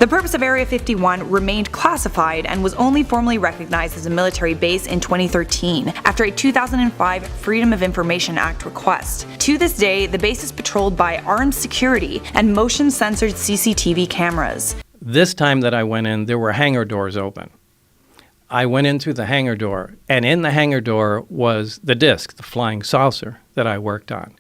The purpose of Area 51 remained classified and was only formally recognized as a military base in 2013 after a 2005 Freedom of Information Act request. To this day, the base is patrolled by armed security and motion-censored CCTV cameras. This time that I went in, there were hangar doors open. I went in through the hangar door, and in the hangar door was the disc, the flying saucer that I worked on.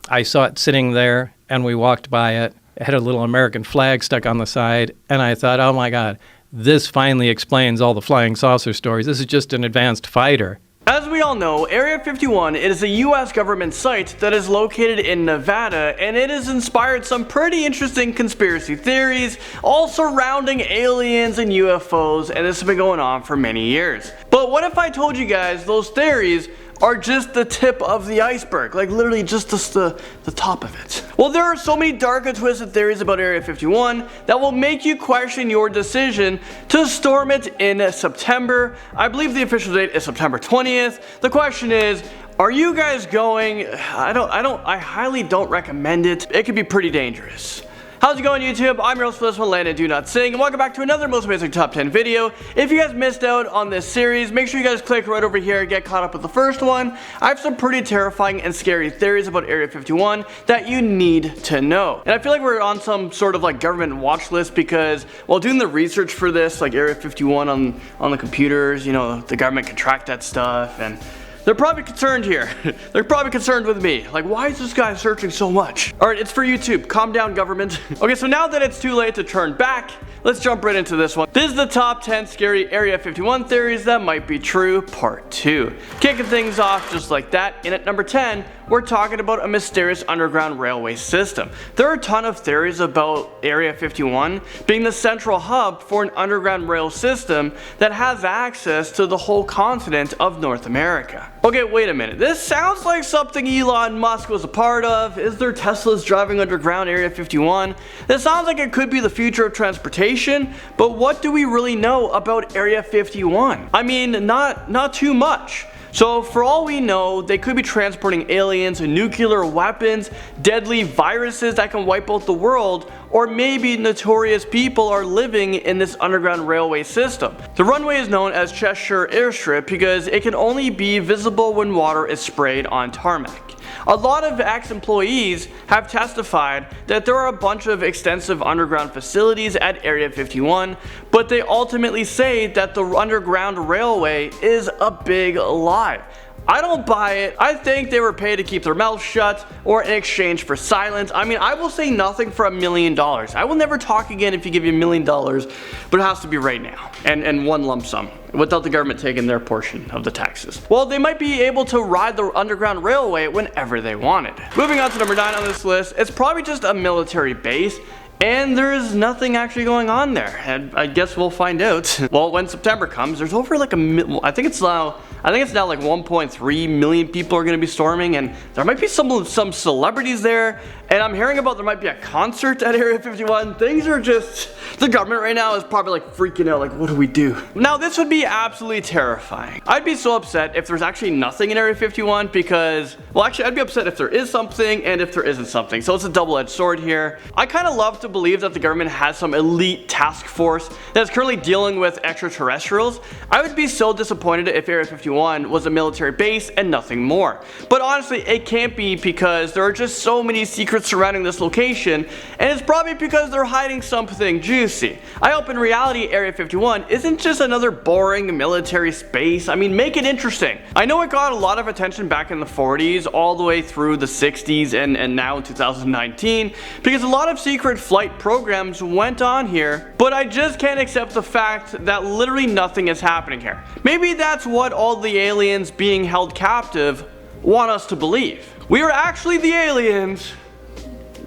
I saw it sitting there, and we walked by it. It had a little American flag stuck on the side, and I thought, oh my God, this finally explains all the flying saucer stories. This is just an advanced fighter. As we all know, Area 51 is a US government site that is located in Nevada, and it has inspired some pretty interesting conspiracy theories, all surrounding aliens and UFOs, and this has been going on for many years. But what if I told you guys those theories are just the tip of the iceberg, like literally just the top of it? Well, there are so many dark and twisted theories about Area 51 that will make you question your decision to storm it in September. I believe the official date is September 20th. The question is, are you guys going? I highly don't recommend it. It could be pretty dangerous. How's it going, YouTube? I'm your host for this one, Landon Do Not Sing, and welcome back to another Most Amazing Top 10 video. If you guys missed out on this series, make sure you guys click right over here and get caught up with the first one. I have some pretty terrifying and scary theories about Area 51 that you need to know. And I feel like we're on some sort of like government watch list because while doing the research for this, like Area 51 on the computers, you know, the government can track that stuff, and they're probably concerned here. They're probably concerned with me. Like, why is this guy searching so much? Alright, it's for YouTube. Calm down, government. Okay, so now that it's too late to turn back, let's jump right into this one. This is the top 10 scary Area 51 theories that might be true, part 2. Kicking things off just like that, and at number 10, we're talking about a mysterious underground railway system. There are a ton of theories about Area 51 being the central hub for an underground rail system that has access to the whole continent of North America. Okay, wait a minute. This sounds like something Elon Musk was a part of. Is there Teslas driving underground Area 51? This sounds like it could be the future of transportation, but what do we really know about Area 51? I mean, not too much. So for all we know, they could be transporting aliens, nuclear weapons, deadly viruses that can wipe out the world, or maybe notorious people are living in this underground railway system. The runway is known as Cheshire Airstrip because it can only be visible when water is sprayed on tarmac. A lot of ex-employees have testified that there are a bunch of extensive underground facilities at Area 51, but they ultimately say that the underground railway is a big lie. I don't buy it. I think they were paid to keep their mouths shut or in exchange for silence. I mean, I will say nothing for $1 million. I will never talk again if you give me $1 million, but it has to be right now and one lump sum without the government taking their portion of the taxes. Well, they might be able to ride the underground railway whenever they wanted. Moving on to number 9 on this list, it's probably just a military base. And there's nothing actually going on there, and I guess we'll find out. Well, when September comes, there's over like I think it's now like 1.3 million people are going to be storming, and there might be some celebrities there, and I'm hearing about there might be a concert at Area 51. Things are just, the government right now is probably like freaking out, like what do we do? Now this would be absolutely terrifying. I'd be so upset if there's actually nothing in Area 51 because, well actually I'd be upset if there is something and if there isn't something, so it's a double-edged sword here. I kind of love to believe that the government has some elite task force that's currently dealing with extraterrestrials. I would be so disappointed if Area 51 was a military base and nothing more. But honestly, it can't be because there are just so many secrets surrounding this location, and it's probably because they're hiding something juicy. I hope in reality Area 51 isn't just another boring military space. I mean, make it interesting. I know it got a lot of attention back in the 40s all the way through the 60s and now in 2019 because a lot of secret flight programs went on here, but I just can't accept the fact that literally nothing is happening here. Maybe that's what all the aliens being held captive want us to believe. We are actually the aliens.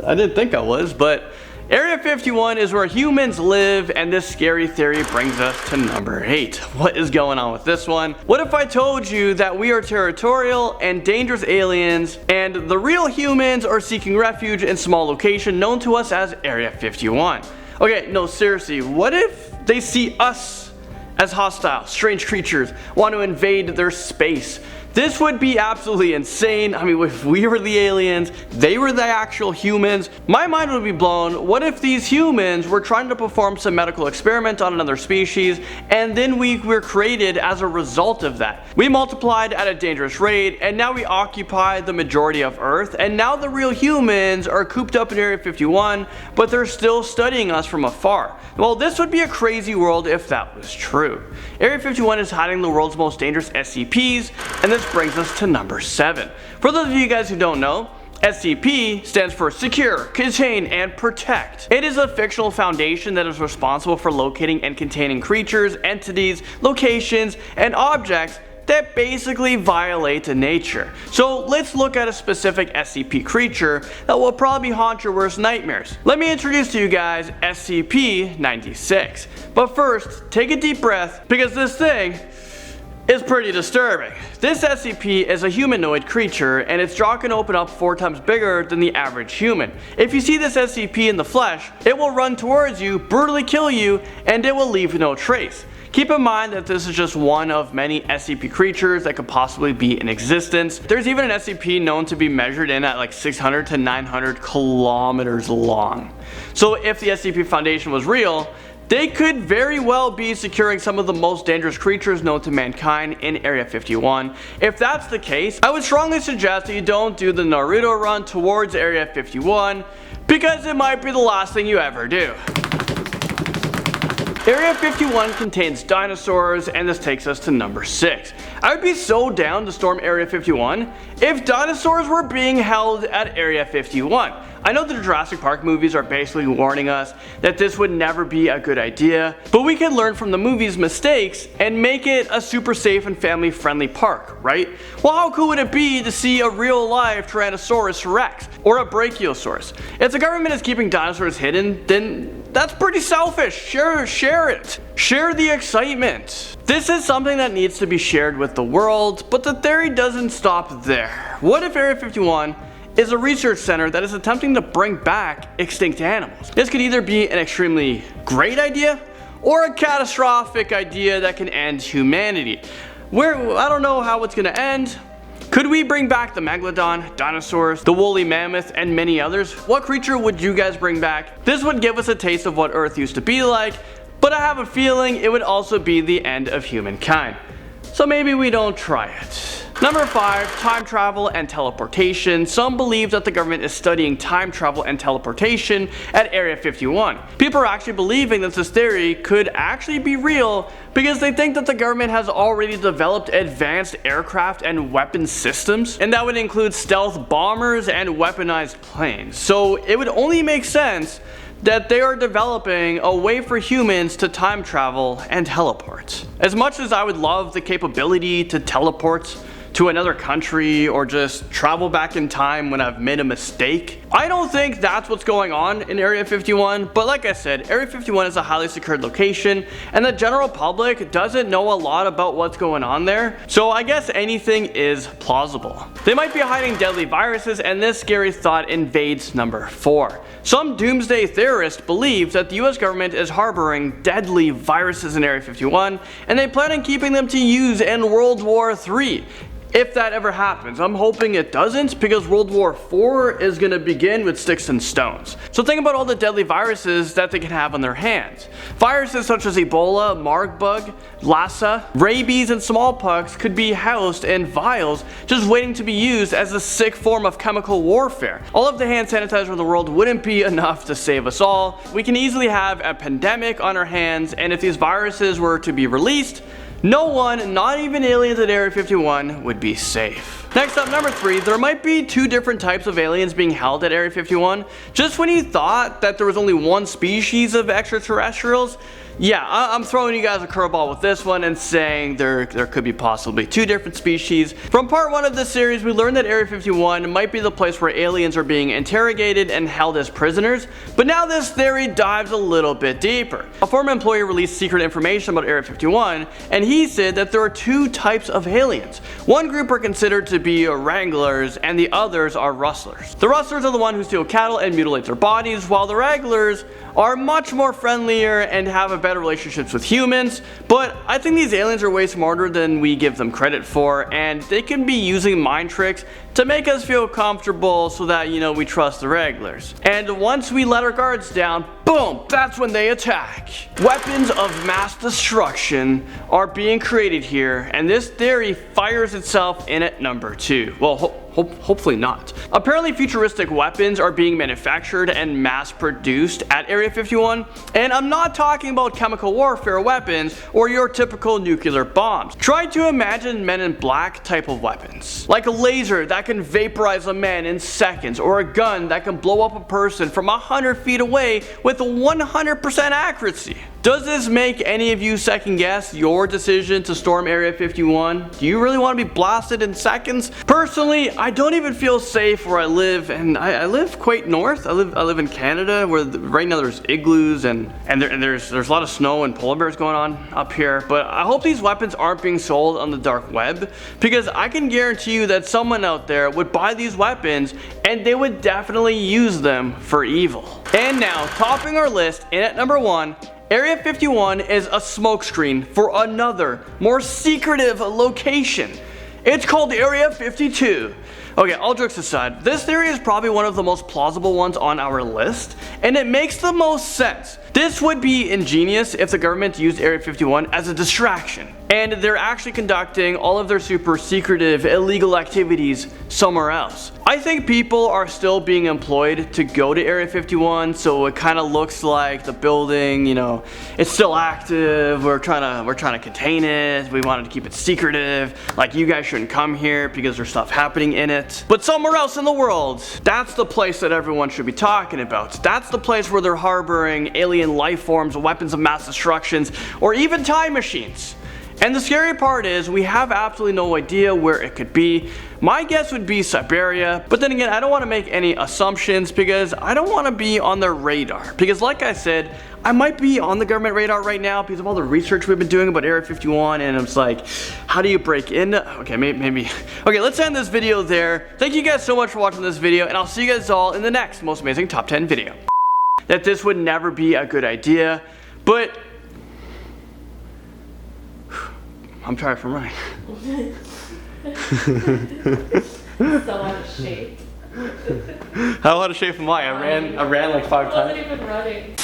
I didn't think I was, but Area 51 is where humans live, and this scary theory brings us to number 8. What is going on with this one? What if I told you that we are territorial and dangerous aliens, and the real humans are seeking refuge in small location known to us as Area 51? Okay, no, seriously, what if they see us as hostile, strange creatures, want to invade their space? This would be absolutely insane. I mean, if we were the aliens, they were the actual humans, my mind would be blown. What if these humans were trying to perform some medical experiment on another species, and then we were created as a result of that? We multiplied at a dangerous rate, and now we occupy the majority of Earth, and now the real humans are cooped up in Area 51, but they're still studying us from afar. Well, this would be a crazy world if that was true. Area 51 is hiding the world's most dangerous SCPs, and this brings us to number 7. For those of you guys who don't know, SCP stands for Secure, Contain, and Protect. It is a fictional foundation that is responsible for locating and containing creatures, entities, locations, and objects that basically violate nature. So let's look at a specific SCP creature that will probably haunt your worst nightmares. Let me introduce to you guys SCP-96. But first, take a deep breath, because this thing is pretty disturbing. This SCP is a humanoid creature, and its jaw can open up 4 times bigger than the average human. If you see this SCP in the flesh, it will run towards you, brutally kill you, and it will leave no trace. Keep in mind that this is just one of many SCP creatures that could possibly be in existence. There's even an SCP known to be measured in at like 600 to 900 kilometers long. So if the SCP Foundation was real, they could very well be securing some of the most dangerous creatures known to mankind in Area 51. If that's the case, I would strongly suggest that you don't do the Naruto run towards Area 51, because it might be the last thing you ever do. Area 51 contains dinosaurs, and this takes us to number 6. I would be so down to storm Area 51 if dinosaurs were being held at Area 51. I know the Jurassic Park movies are basically warning us that this would never be a good idea, but we can learn from the movie's mistakes and make it a super safe and family friendly park, right? Well, how cool would it be to see a real life Tyrannosaurus Rex or a Brachiosaurus? If the government is keeping dinosaurs hidden, then that's pretty selfish. Share it. Share the excitement. This is something that needs to be shared with the world, but the theory doesn't stop there. What if Area 51 is a research center that is attempting to bring back extinct animals? This could either be an extremely great idea or a catastrophic idea that can end humanity. I don't know how it's gonna end. Could we bring back the Megalodon, dinosaurs, the woolly mammoth, and many others? What creature would you guys bring back? This would give us a taste of what Earth used to be like, but I have a feeling it would also be the end of humankind. So maybe we don't try it. Number 5, time travel and teleportation. Some believe that the government is studying time travel and teleportation at Area 51. People are actually believing that this theory could actually be real because they think that the government has already developed advanced aircraft and weapon systems, and that would include stealth bombers and weaponized planes. So it would only make sense that they are developing a way for humans to time travel and teleport. As much as I would love the capability to teleport to another country or just travel back in time when I've made a mistake, I don't think that's what's going on in Area 51. But like I said, Area 51 is a highly secured location, and the general public doesn't know a lot about what's going on there, so I guess anything is plausible. They might be hiding deadly viruses, and this scary thought invades number 4. Some doomsday theorists believe that the US government is harboring deadly viruses in Area 51, and they plan on keeping them to use in World War III. If that ever happens. I'm hoping it doesn't, because World War IV is going to begin with sticks and stones. So think about all the deadly viruses that they can have on their hands. Viruses such as Ebola, Marburg, Lassa, rabies, and smallpox could be housed in vials just waiting to be used as a sick form of chemical warfare. All of the hand sanitizer in the world wouldn't be enough to save us all. We can easily have a pandemic on our hands, and if these viruses were to be released, no one, not even aliens at Area 51, would be safe. Next up, number 3, there might be 2 different types of aliens being held at Area 51. Just when you thought that there was only one species of extraterrestrials, yeah, I'm throwing you guys a curveball with this one and saying there could be possibly 2 different species. From part 1 of this series, we learned that Area 51 might be the place where aliens are being interrogated and held as prisoners, but now this theory dives a little bit deeper. A former employee released secret information about Area 51, and he he said that there are two types of aliens. One group are considered to be wranglers, and the others are rustlers. The rustlers are the ones who steal cattle and mutilate their bodies, while the wranglers are much more friendlier and have a better relationships with humans. But I think these aliens are way smarter than we give them credit for, and they can be using mind tricks to make us feel comfortable so that, you know, we trust the wranglers. And once we let our guards down, boom, that's when they attack. Weapons of mass destruction are being created here, and this theory fires itself in at number 2. Well, hopefully not. Apparently futuristic weapons are being manufactured and mass produced at Area 51, and I'm not talking about chemical warfare weapons or your typical nuclear bombs. Try to imagine Men in Black type of weapons, like a laser that can vaporize a man in seconds, or a gun that can blow up a person from 100 feet away with 100% accuracy. Does this make any of you second guess your decision to storm Area 51? Do you really want to be blasted in seconds? Personally, I don't even feel safe where I live, and I live quite north. I live in Canada, where right now there's igloos and there's a lot of snow and polar bears going on up here. But I hope these weapons aren't being sold on the dark web, because I can guarantee you that someone out there would buy these weapons and they would definitely use them for evil. And now, topping our list, in at number 1, Area 51 is a smokescreen for another, more secretive location. It's called Area 52. Okay, all jokes aside, this theory is probably one of the most plausible ones on our list, and it makes the most sense. This would be ingenious if the government used Area 51 as a distraction, and they're actually conducting all of their super secretive illegal activities somewhere else. I think people are still being employed to go to Area 51, so it kind of looks like the building, you know, it's still active. We're trying to contain it. We wanted to keep it secretive. Like, you guys shouldn't come here because there's stuff happening in it. But somewhere else in the world, that's the place that everyone should be talking about. That's the place where they're harboring alien life forms, weapons of mass destructions, or even time machines. And the scary part is, we have absolutely no idea where it could be. My guess would be Siberia, but then again, I don't want to make any assumptions because I don't want to be on their radar. Because like I said, I might be on the government radar right now because of all the research we've been doing about Area 51, and I'm just like, how do you break in? Okay, maybe. Okay, let's end this video there. Thank you guys so much for watching this video, and I'll see you guys all in the next most amazing top 10 video. That this would never be a good idea, but I'm tired from running. So out of shape. How out of shape am I? I ran like 5 times. I wasn't even running.